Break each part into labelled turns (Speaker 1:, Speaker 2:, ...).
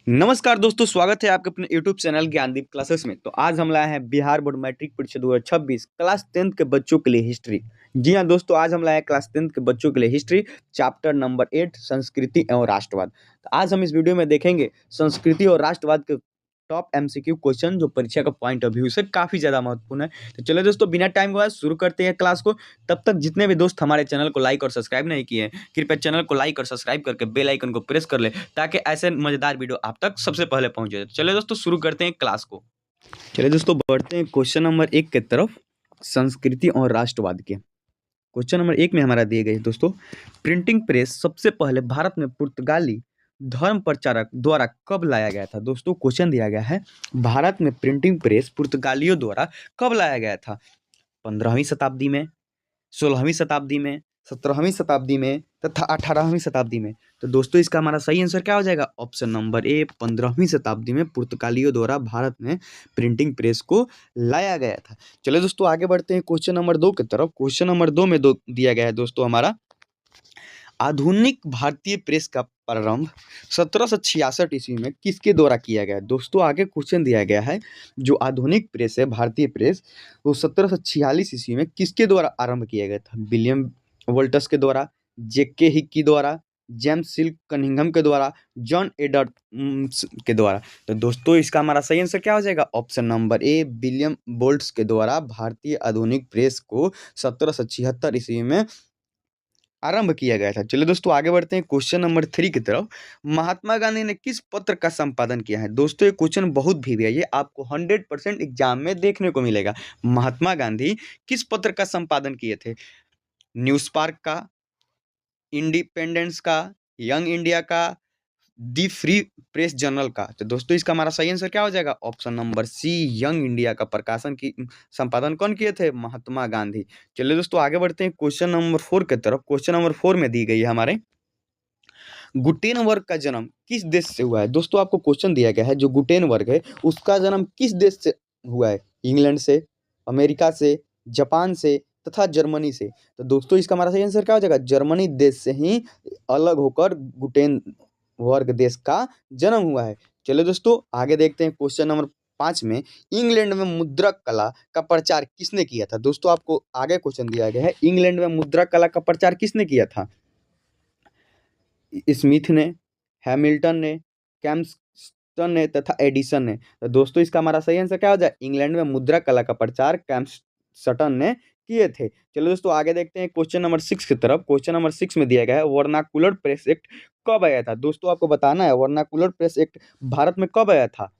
Speaker 1: नमस्कार दोस्तों, स्वागत है आपके अपने यूट्यूब चैनल ज्ञानदीप क्लासेस में। तो आज हम लाए हैं बिहार बोर्ड मैट्रिक परीक्षा 2026 क्लास 10th के बच्चों के लिए हिस्ट्री। जी हाँ दोस्तों, आज हम लाए हैं क्लास 10th के बच्चों के लिए हिस्ट्री चैप्टर नंबर 8 संस्कृति एवं राष्ट्रवाद। तो आज हम इस वीडियो में देखेंगे संस्कृति और राष्ट्रवाद के टॉप एमसीक्यू क्वेश्चन जो परीक्षा का पॉइंट ऑफ व्यू से काफी ज्यादा महत्वपूर्ण है। तो चलो दोस्तों, बिना टाइम गवाए शुरू करते हैं क्लास को। तब तक जितने भी दोस्त हमारे चैनल को लाइक और सब्सक्राइब नहीं किए हैं, कृपया चैनल को लाइक और सब्सक्राइब करके बेल आइकन को प्रेस कर ले, ताकि ऐसे मजेदार वीडियो आप तक सबसे पहले पहुंचे। चलिए दोस्तों, शुरू करते हैं क्लास को। चलिए दोस्तों, बढ़ते हैं क्वेश्चन नंबर 1 की तरफ, संस्कृति और राष्ट्रवाद के। क्वेश्चन नंबर 1 में हमारा दिए गए दोस्तों, प्रिंटिंग प्रेस सबसे पहले भारत में पुर्तगाली धर्म प्रचारक द्वारा कब लाया गया था। दोस्तों क्वेश्चन दिया गया है, भारत में प्रिंटिंग प्रेस पुर्तगालियों द्वारा कब लाया गया था। 15वीं शताब्दी में, 16वीं शताब्दी में, 17वीं शताब्दी में तथा 18वीं शताब्दी में। तो दोस्तों इसका हमारा सही आंसर क्या हो जाएगा? ऑप्शन नंबर ए, 15वीं शताब्दी में पुर्तगालियों द्वारा भारत में प्रिंटिंग प्रेस को लाया गया था। चलिए दोस्तों, आगे बढ़ते हैं क्वेश्चन नंबर 2 की तरफ। क्वेश्चन नंबर 2 में दिया गया है दोस्तों हमारा, आधुनिक भारतीय प्रेस का प्रारंभ 1766 ईस्वी में किसके द्वारा किया गया? दोस्तों आगे क्वेश्चन दिया गया है, जो आधुनिक प्रेस है, भारतीय प्रेस, वो 1746 ईस्वी में किसके द्वारा आरंभ किया गया था? विलियम वोल्टस के द्वारा, जेके हिक द्वारा, जेम्स सिल्क कनिंघम के द्वारा, जॉन एडवर्ड के द्वारा। तो दोस्तों इसका हमारा सही आंसर क्या हो जाएगा? Option number A, William Bolts के द्वारा भारतीय आधुनिक प्रेस को 1776 ईस्वी में आरंभ किया गया था। चलिए दोस्तों, आगे बढ़ते हैं क्वेश्चन नंबर 3 की तरफ। महात्मा गांधी ने किस पत्र का संपादन किया है? दोस्तों ये क्वेश्चन बहुत भी है, ये आपको 100% एग्जाम में देखने को मिलेगा। महात्मा गांधी किस पत्र का संपादन किए थे? न्यूज स्पार्क का, इंडिपेंडेंस का, यंग इंडिया का, दी फ्री प्रेस जर्नल का। तो दोस्तों इसका हमारा सही आंसर क्या हो जाएगा? Option number C, Young India का प्रकाशन की संपादन कौन किए थे? महात्मा गांधी। चलिए दोस्तों, आगे बढ़ते हैं क्वेश्चन नंबर 4 की तरफ। क्वेश्चन नंबर 4 में दी गई है हमारे, गुटेनबर्ग का जन्म किस देश से हुआ है? दोस्तों आपको क्वेश्चन दिया गया है, जो गुटेनबर्ग है उसका जन्म किस देश से हुआ है? इंग्लैंड से, अमेरिका से, जापान से तथा जर्मनी से। तो दोस्तों इसका हमारा सही आंसर क्या हो जाएगा? जर्मनी देश से ही अलग होकर गुटेनबर्ग देश का जन्म हुआ है। चलिए दोस्तों, आगे देखते हैं क्वेश्चन नंबर 5 में, इंग्लैंड में मुद्रा कला का प्रचार किसने किया था? दोस्तों आपको आगे क्वेश्चन दिया गया है, इंग्लैंड में मुद्रा कला का प्रचार किसने किया था? स्मिथ ने, हैमिल्टन ने, कैम्पस्टन ने तथा एडिसन ने। तो दोस्तों इसका हमारा सही आंसर क्या हो जाए? इंग्लैंड में मुद्रा कला का प्रचार कैम्पस्टन ने किए थे। चलो दोस्तों, आगे देखते हैं क्वेश्चन नंबर 6 की तरफ। क्वेश्चन नंबर 6 में दिया गया है, वर्नाकुलर प्रेस एक्ट कब आया था? दोस्तों आपको बताना है, वर्नाकुलर प्रेस एक्ट भारत में कब आया था?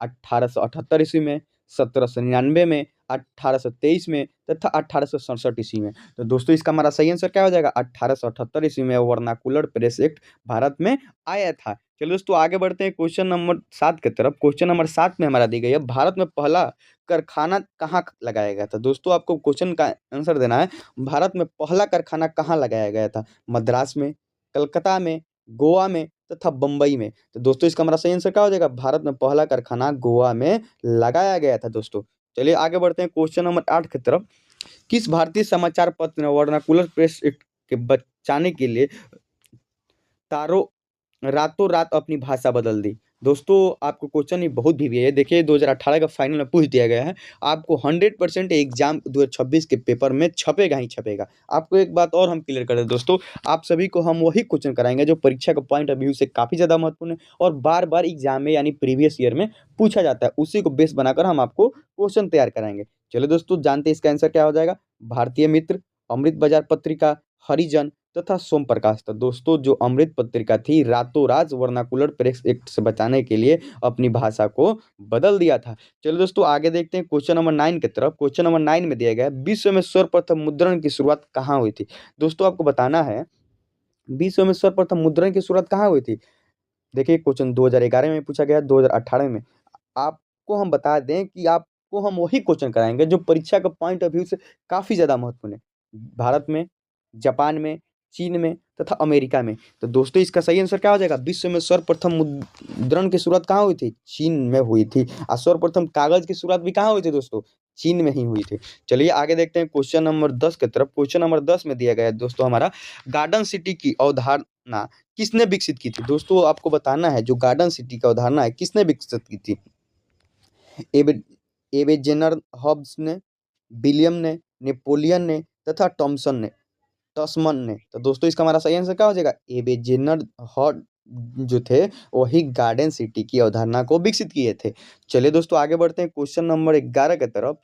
Speaker 1: 1878 ईस्वी में, 1799 में, 1823 में तथा 1867 ईस्वी में। तो दोस्तों इसका हमारा सही आंसर क्या हो जाएगा? 1878 ईस्वी में वर्नाकुलर प्रेस एक्ट भारत में आया था। चलिए दोस्तों, आगे बढ़ते हैं क्वेश्चन नंबर 7 की तरफ। क्वेश्चन नंबर 7 में हमारा दी गई है, भारत में पहला कारखाना कहाँ लगाया गया था? दोस्तों आपको क्वेश्चन का आंसर देना है, भारत में पहला कारखाना कहाँ लगाया गया था? मद्रास में, कलकत्ता में, गोवा में तथा बम्बई में। तो दोस्तों इसका हमारा सही आंसर क्या हो जाएगा? भारत में पहला कारखाना गोवा में लगाया गया था दोस्तों। चलिए आगे बढ़ते हैं क्वेश्चन नंबर 8 की तरफ। किस भारतीय समाचार पत्र ने वर्नाकुलर प्रेस एक्ट के बचाने के लिए तारों रातों रात अपनी भाषा बदल दी? दोस्तों आपको क्वेश्चन ये बहुत भी है, देखिए 2018 का फाइनल में पूछ दिया गया है, आपको 100% एग्जाम 2026 के पेपर में छपेगा ही छपेगा। आपको एक बात और हम क्लियर कर दें दोस्तों, आप सभी को हम वही क्वेश्चन कराएंगे जो परीक्षा का पॉइंट ऑफ व्यू से काफ़ी ज़्यादा महत्वपूर्ण है और बार बार एग्जाम में यानी प्रीवियस ईयर में पूछा जाता है, उसी को बेस बनाकर हम आपको क्वेश्चन तैयार कराएंगे। चलो दोस्तों, जानते हैं इसका आंसर क्या हो जाएगा? भारतीय मित्र, अमृत बाजार पत्रिका, हरिजन तथा सोम प्रकाश। तो दोस्तों जो अमृत पत्रिका थी, रातों रात वर्नाकुलर प्रेस एक्ट से बचाने के लिए अपनी भाषा को बदल दिया था। चलो दोस्तों, आगे देखते हैं क्वेश्चन नंबर 9 की तरफ। क्वेश्चन नंबर 9 में दिया गया है, विश्व में सर्वप्रथम मुद्रण की शुरुआत कहाँ हुई थी? दोस्तों आपको बताना है, विश्व में सर्वप्रथम मुद्रण की शुरुआत कहाँ हुई थी? देखिए क्वेश्चन 2011 में पूछा गया, 2018 में। आपको हम बता दें कि आपको हम वही क्वेश्चन कराएंगे जो परीक्षा का पॉइंट ऑफ व्यू से काफ़ी ज़्यादा महत्वपूर्ण है। भारत में, जापान में, चीन में तथा अमेरिका में। तो दोस्तों इसका सही आंसर क्या हो जाएगा? विश्व में सर्वप्रथम मुद्रण की शुरुआत कहाँ हुई थी? चीन में हुई थी। और सर्वप्रथम कागज की शुरुआत भी कहाँ हुई थी दोस्तों? चीन में ही हुई थी। चलिए आगे देखते हैं क्वेश्चन नंबर 10 की तरफ। क्वेश्चन नंबर 10 में दिया गया है दोस्तों हमारा, गार्डन सिटी की अवधारणा अवधारणा किसने विकसित की थी? दोस्तों आपको बताना है जो गार्डन सिटी की अवधारणा है किसने विकसित की थी? एबे एबेजेनर हॉब्स ने, विलियम ने, नेपोलियन ने तथा टॉमसन ने टसमन ने। तो दोस्तों इसका हमारा सही आंसर क्या हो जाएगा? एबेजेनर हॉट जो थे वही गार्डन सिटी की अवधारणा को विकसित किए थे। चलिए दोस्तों आगे बढ़ते हैं क्वेश्चन नंबर 11 की तरफ।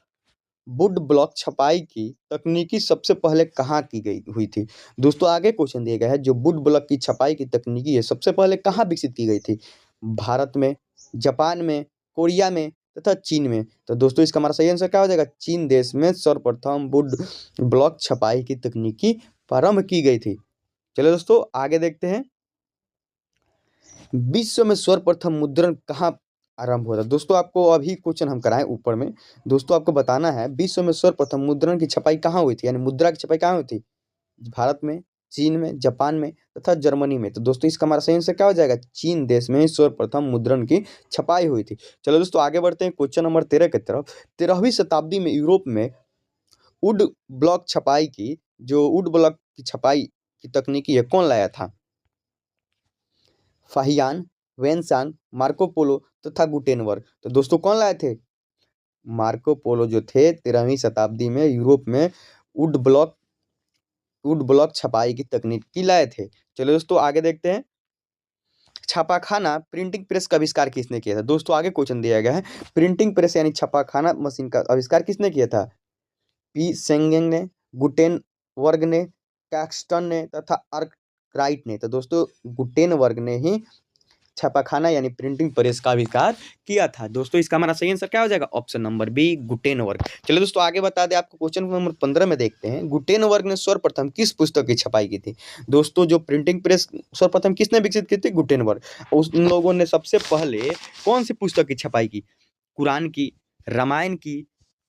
Speaker 1: वुड ब्लॉक छपाई की तकनीकी सबसे पहले कहाँ की गई हुई थी? दोस्तों आगे क्वेश्चन दिया गया है जो वुड ब्लॉक की छपाई की तकनीकी है सबसे पहले कहाँ विकसित की गई थी? भारत में, जापान में, कोरिया में तथा चीन में। तो दोस्तों इसका हमारा सही आंसर क्या हो जाएगा? चीन देश में सर्वप्रथम वुड ब्लॉक छपाई की तकनीकी प्रारंभ की गई थी। चलिए दोस्तों आगे देखते हैं। विश्व में सर्वप्रथम मुद्रण कहाँ आरंभ हुआ था? दोस्तों आपको अभी क्वेश्चन हम कराएं ऊपर में। दोस्तों आपको बताना है विश्व में सर्वप्रथम मुद्रण की छपाई कहाँ हुई थी, यानी मुद्रा की छपाई कहाँ हुई थी? भारत में, चीन में, जापान में तथा जर्मनी में। तो दोस्तों इसका हमारा सही आंसर क्या हो जाएगा? चीन देश में सर्वप्रथम मुद्रण की छपाई हुई थी। चलो दोस्तों आगे बढ़ते हैं क्वेश्चन नंबर 13 की तरफ। 13वीं शताब्दी में यूरोप में वुड ब्लॉक छपाई की जो वुड ब्लॉक की छपाई की तकनीकी है कौन लाया था? फाहियान, वेन्सान, मार्को पोलो तथा गुटेनबर्ग। तो दोस्तों कौन लाए थे? मार्को पोलो जो थे 13वीं शताब्दी में यूरोप में वुड ब्लॉक छपाई की तकनीक लाए थे। चलो दोस्तों आगे देखते हैं। छापाखाना प्रिंटिंग प्रेस का आविष्कार किसने किया था? दोस्तों आगे क्वेश्चन दिया गया है प्रिंटिंग प्रेस यानी छापाखाना मशीन का आविष्कार किसने किया था? पी सेंगेंग ने, गुटेनबर्ग ने, कैक्सटन ने तथा आर्कराइट ने। तो दोस्तों गुटेनबर्ग ने ही छापाखाना यानी प्रिंटिंग प्रेस का आविष्कार किया था। दोस्तों इसका हमारा सही आंसर क्या हो जाएगा? Option number B Gutenberg. चलिए दोस्तों आगे बता दें आपको क्वेश्चन नंबर 15 में देखते हैं गुटेनबर्ग ने सर्वप्रथम किस पुस्तक की छपाई की थी? दोस्तों जो प्रिंटिंग प्रेस सर्वप्रथम किसने विकसित की थी? गुटेनबर्ग। उन लोगों ने सबसे पहले कौन सी पुस्तक की छपाई की? कुरान की, रामायण की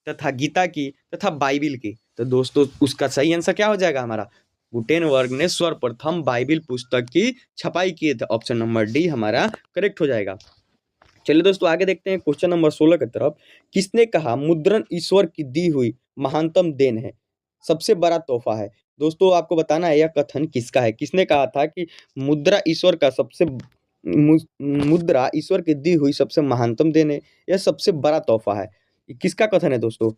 Speaker 1: तथा गीता की तथा बाइबिल की। तो दोस्तों उसका सही आंसर क्या हो जाएगा हमारा? गुटेनबर्ग ने सर्वप्रथम बाइबिल पुस्तक की छपाई किए थे। ऑप्शन नंबर डी हमारा करेक्ट हो जाएगा। चलिए दोस्तों आगे देखते हैं क्वेश्चन नंबर 16 की तरफ। किसने कहा मुद्रण ईश्वर की दी हुई महानतम देन है, सबसे बड़ा तोहफा है? दोस्तों आपको बताना है यह कथन किसका है, किसने कहा था कि मुद्रा ईश्वर का सबसे मुद्रा ईश्वर की दी हुई सबसे महानतम देन है, यह सबसे बड़ा तोहफा है। किसका कथन है दोस्तों?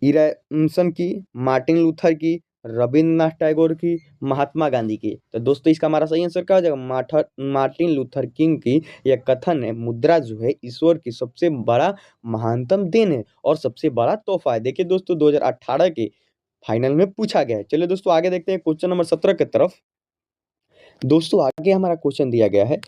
Speaker 1: इरामसन की, मार्टिन लूथर की, रविन्द्रनाथ टैगोर की, महात्मा गांधी की। तो दोस्तों इसका हमारा सही आंसर क्या हो जाएगा? मार्टिन लूथर किंग की यह कथन है मुद्रा जो है ईश्वर की सबसे बड़ा महानतम देन है और सबसे बड़ा तोहफा है। देखिए दोस्तों 2018 के फाइनल में पूछा गया है। चलिए दोस्तों आगे देखते हैं क्वेश्चन नंबर 17 की तरफ। दोस्तों आगे हमारा क्वेश्चन दिया गया है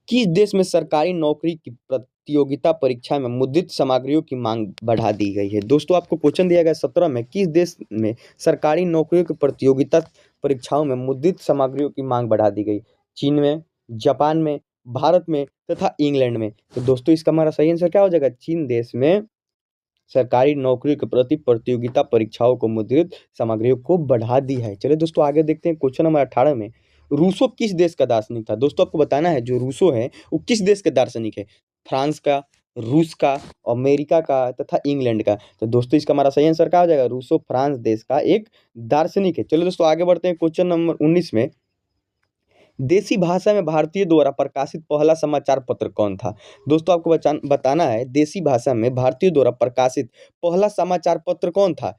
Speaker 1: किस देश में सरकारी नौकरी की प्रतियोगिता परीक्षा में मुद्रित सामग्रियों की मांग बढ़ा दी गई है? दोस्तों आपको क्वेश्चन दिया गया 17 में किस देश में सरकारी नौकरियों की प्रतियोगिता परीक्षाओं में मुद्रित सामग्रियों की मांग बढ़ा दी गई? चीन में, जापान में, भारत में तथा इंग्लैंड में। तो दोस्तों इसका हमारा सही आंसर क्या हो जाएगा? चीन देश में सरकारी नौकरियों के प्रति प्रतियोगिता परीक्षाओं को मुद्रित सामग्रियों को बढ़ा दी है। चलिए दोस्तों आगे देखते हैं क्वेश्चन नंबर 18 में रूसो किस देश का दार्शनिक था? दोस्तों आपको बताना है जो रूसो है वो किस देश के दार्शनिक है? फ्रांस का, रूस का, अमेरिका का तथा इंग्लैंड का। तो दोस्तों इसका हमारा सही आंसर क्या हो जाएगा? रूसो फ्रांस देश का एक दार्शनिक है। चलो दोस्तों आगे बढ़ते हैं क्वेश्चन नंबर 19 में देसी भाषा में भारतीय द्वारा प्रकाशित पहला समाचार पत्र कौन था? दोस्तों आपको बताना है देसी भाषा में भारतीय द्वारा प्रकाशित पहला समाचार पत्र कौन था?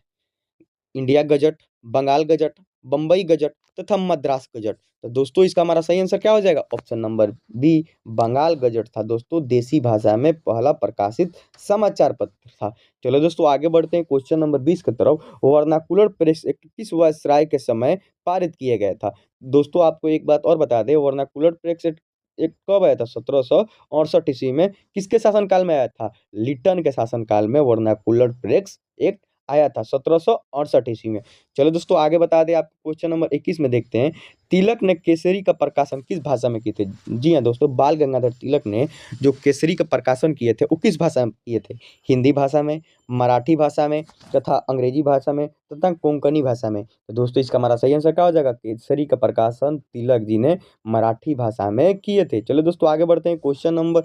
Speaker 1: India Gazette, Bengal Gazette, Bombay Gazette तथा मद्रास गजट। तो दोस्तों इसका हमारा सही आंसर क्या हो जाएगा? Option number B Bengal Gazette था दोस्तों देसी भाषा में पहला प्रकाशित समाचार पत्र था। चलो दोस्तों आगे बढ़ते हैं क्वेश्चन नंबर 20 की तरफ। वर्नाकुलर प्रेस एक्ट किस वायसराय के समय पारित किया गया था? दोस्तों आपको एक बात और बता दें वर्नाकुलर प्रेस एक्ट एक कब आया था? 1768 ईस्वी में। किसके शासनकाल में आया था? लिटन के शासनकाल में वर्नाकुलर प्रेस एक्ट आया था 1768 ईस्वी में। चलो दोस्तों आगे बता दें आपको क्वेश्चन नंबर 21 में देखते हैं तिलक ने केसरी का प्रकाशन किस भाषा में किए थे? जी हाँ दोस्तों बाल गंगाधर तिलक ने जो केसरी का प्रकाशन किए थे वो किस भाषा में किए थे? हिंदी भाषा में, मराठी भाषा में तथा अंग्रेजी भाषा में तथा कोंकणी भाषा में। तो दोस्तों इसका हमारा सही आंसर क्या हो जाएगा? केसरी का प्रकाशन तिलक जी ने मराठी भाषा में किए थे। चलो दोस्तों आगे बढ़ते हैं क्वेश्चन नंबर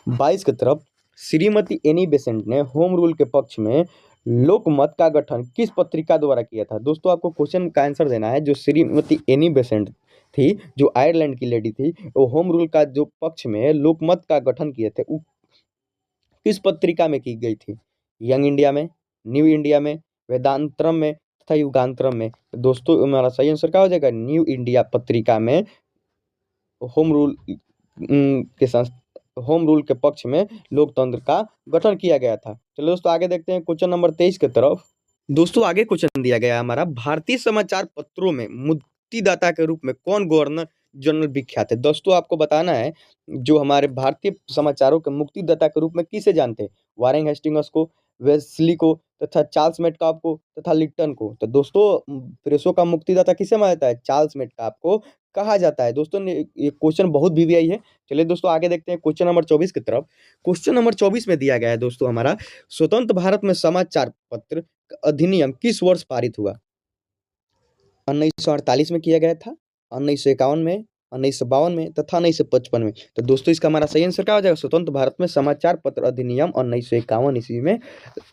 Speaker 1: 22 की तरफ। श्रीमती एनी बेसेंट ने होम रूल के पक्ष में लोकमत का गठन किस पत्रिका द्वारा किया था? दोस्तों आपको क्वेश्चन का आंसर देना है जो श्रीमती एनी बेसेंट थी, जो आयरलैंड की लेडी थी, वो होम रूल का जो पक्ष में लोकमत का गठन किए थे, वो किस पत्रिका में की गई थी? यंग इंडिया में, न्यू इंडिया में, वेदांतरम में तथा युगांतरम में। तो दोस्तों हमारा सही आंसर क्या हो जाएगा? न्यू इंडिया पत्रिका में होम रूल के संस होम रूल के पक्ष में लोकतंत्र का गठन किया गया था। चलो दोस्तों आगे देखते हैं क्वेश्चन नंबर 23 की तरफ। दोस्तों आगे क्वेश्चन दिया गया है हमारा, भारतीय समाचार पत्रों में मुक्तिदाता के रूप में कौन गवर्नर जनरल विख्यात है? दोस्तों आपको बताना है, जो हमारे भारतीय समाचारों के मुक्तिदाता के रूप में किसे जानते हैं? वारेन हेस्टिंग्स को, वेस्ली को तथा चार्ल्स मेटकाफ को तथा लिप्टन को। तो दोस्तों प्रेसों का मुक्तिदाता किसे माना जाता है? चार्ल्स मेटकाफ को कहा जाता है। दोस्तों ये क्वेश्चन बहुत वीवीआई है। चलिए दोस्तों आगे देखते हैं क्वेश्चन नंबर 24 की तरफ। क्वेश्चन नंबर 24 में दिया गया है दोस्तों हमारा, स्वतंत्र भारत में समाचार पत्र अधिनियम किस वर्ष पारित हुआ? 1948 में किया गया था, 1951 में, 1952 में तथा 1955 में। तो दोस्तों इसका हमारा सही आंसर क्या हो जाएगा? स्वतंत्र भारत में समाचार पत्र अधिनियम 1951 ईस्वी में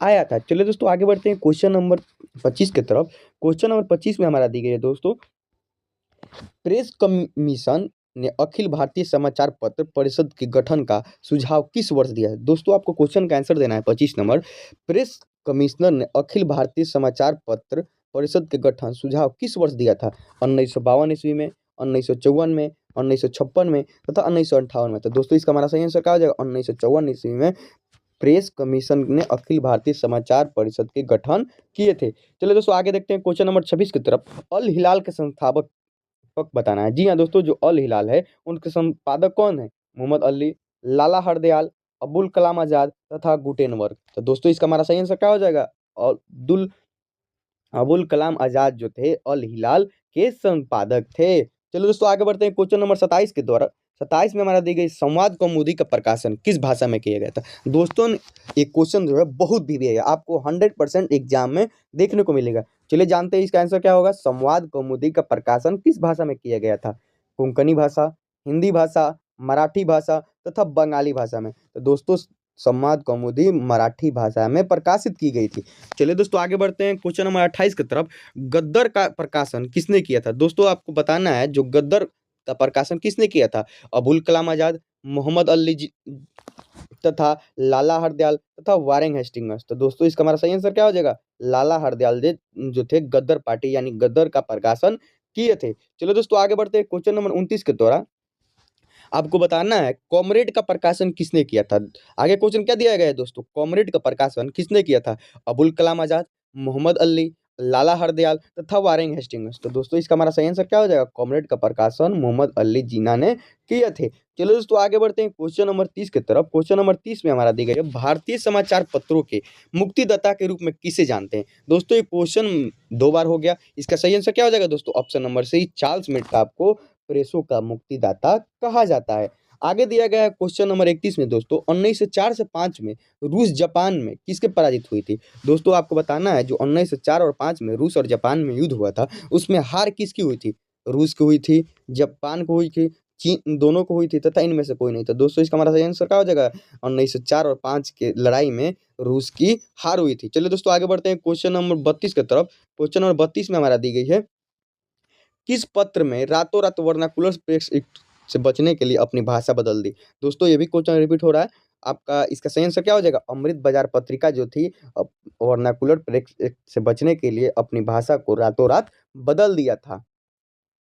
Speaker 1: आया था। चलिए दोस्तों आगे बढ़ते हैं क्वेश्चन नंबर 25 की तरफ। क्वेश्चन नंबर 25 में हमारा दी गई है दोस्तों, प्रेस कमीशन ने अखिल भारतीय समाचार पत्र परिषद के गठन का सुझाव किस वर्ष दिया है? दोस्तों आपको क्वेश्चन का आंसर देना है 25 नंबर। प्रेस कमिश्नर ने अखिल भारतीय समाचार पत्र परिषद के गठन सुझाव किस वर्ष दिया था? 1952 ईस्वी में, 1954 में, 1956 में तथा 1958 में। तो दोस्तों इसका हमारा सही आंसर क्या हो जाएगा? 1954 ईस्वी में प्रेस कमीशन ने अखिल भारतीय समाचार परिषद के गठन किए थे। चलिए दोस्तों आगे देखते हैं क्वेश्चन नंबर 26 की तरफ। अल हिलाल के संस्थापक बताना है। जी हाँ दोस्तों, जो अल हिलाल है उनके संपादक कौन है? मोहम्मद अली, लाला हरदयाल, अबुल कलाम आजाद तथा गुटेनबर्ग। तो दोस्तों इसका हमारा सही आंसर क्या हो जाएगा? अबुल कलाम आजाद जो थे अल हिलाल के संपादक थे। चलो दोस्तों आगे बढ़ते हैं क्वेश्चन नंबर 27 के द्वारा। 27 में हमारा दी गई संवाद कौमुदी का प्रकाशन किस भाषा में किया गया था? दोस्तों एक क्वेश्चन जो है बहुत भी है, आपको 100% एग्जाम में देखने को मिलेगा। चलिए जानते हैं इसका आंसर क्या होगा। संवाद कौमुदी का प्रकाशन किस भाषा में किया गया था? कोंकणी भाषा, हिंदी भाषा, मराठी भाषा तथा बंगाली भाषा में। तो दोस्तों संवाद कौमुदी मराठी भाषा में प्रकाशित की गई थी। चलिए दोस्तों आगे बढ़ते हैं क्वेश्चन नंबर 28 की तरफ। गद्दर का प्रकाशन किसने किया था? दोस्तों आपको बताना है, जो गद्दर का प्रकाशन किसने किया था? अबुल कलाम आजाद, मोहम्मद अली तथा लाला हरदयाल तथा वारेन हेस्टिंग्स। तो दोस्तों इसका हमारा सही आंसर क्या हो जाएगा? लाला हरदयाल जो थे गद्दर पार्टी यानी गद्दर का प्रकाशन किए थे। चलो दोस्तों आगे बढ़ते हैं क्वेश्चन नंबर 29 के द्वारा। आपको बताना है कॉमरेड का प्रकाशन किसने किया था? आगे क्वेश्चन क्या दिया गया है दोस्तों? कॉमरेड का प्रकाशन किसने किया था? अबुल कलाम आजाद, मोहम्मद अली, लाला हरदयाल तथा वारेन हेस्टिंग्स। तो दोस्तों इसका हमारा सही आंसर क्या हो जाएगा? कॉमरेड का प्रकाशन मोहम्मद अली जिन्ना ने किए थे। चलो दोस्तों आगे बढ़ते हैं क्वेश्चन नंबर 30 की तरफ। क्वेश्चन नंबर 30 में हमारा दी गई है, भारतीय समाचार पत्रों के मुक्तिदाता के रूप में किसे जानते हैं? दोस्तों ये क्वेश्चन 2 बार हो गया। इसका सही आंसर क्या हो जाएगा दोस्तों? Option number C, Charles Metcalfe को प्रेसों का मुक्तिदाता कहा जाता है। आगे दिया गया है क्वेश्चन नंबर 31 में दोस्तों, 1904 से 5 में रूस जापान में किसके पराजित हुई थी? दोस्तों आपको बताना है, जो 1904 और 5 में रूस और जापान में युद्ध हुआ था, उसमें हार किसकी हुई थी? रूस की हुई थी, जापान को हुई थी, चीन, दोनों को हुई थी तथा इनमें से कोई नहीं था। दोस्तों इसका हमारा सही आंसर क्या हो जाएगा? 1904 और 5 के लड़ाई में रूस की हार हुई थी। चलिए दोस्तों आगे बढ़ते हैं क्वेश्चन नंबर 32 की तरफ। क्वेश्चन नंबर 32 में हमारा दी गई है, किस पत्र में रातों रात वर्नाकुलर प्रेस एक्ट से बचने के लिए अपनी भाषा बदल दी? दोस्तों ये भी क्वेश्चन रिपीट हो रहा है आपका। इसका सही आंसर क्या हो जाएगा? अमृत बाजार पत्रिका जो थी वर्नाकुलर प्रेस एक्ट से बचने के लिए अपनी भाषा को रातों रात बदल दिया था।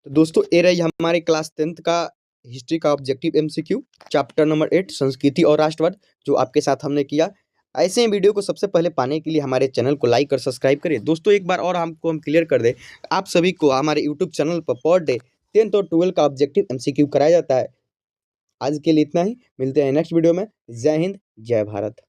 Speaker 1: तो दोस्तों ये रही हमारे क्लास 10th का हिस्ट्री का ऑब्जेक्टिव एमसीक्यू, चैप्टर नंबर 8 संस्कृति और राष्ट्रवाद, जो आपके साथ हमने किया। ऐसे ही वीडियो को सबसे पहले पाने के लिए हमारे चैनल को लाइक और सब्सक्राइब करिए। दोस्तों एक बार और हम क्लियर कर दें, आप सभी को हमारे यूट्यूब चैनल पर पर डे 10th और 12 का ऑब्जेक्टिव एमसीक्यू कराया जाता है। आज के लिए इतना ही, मिलते हैं नेक्स्ट वीडियो में। जय हिंद, जय भारत।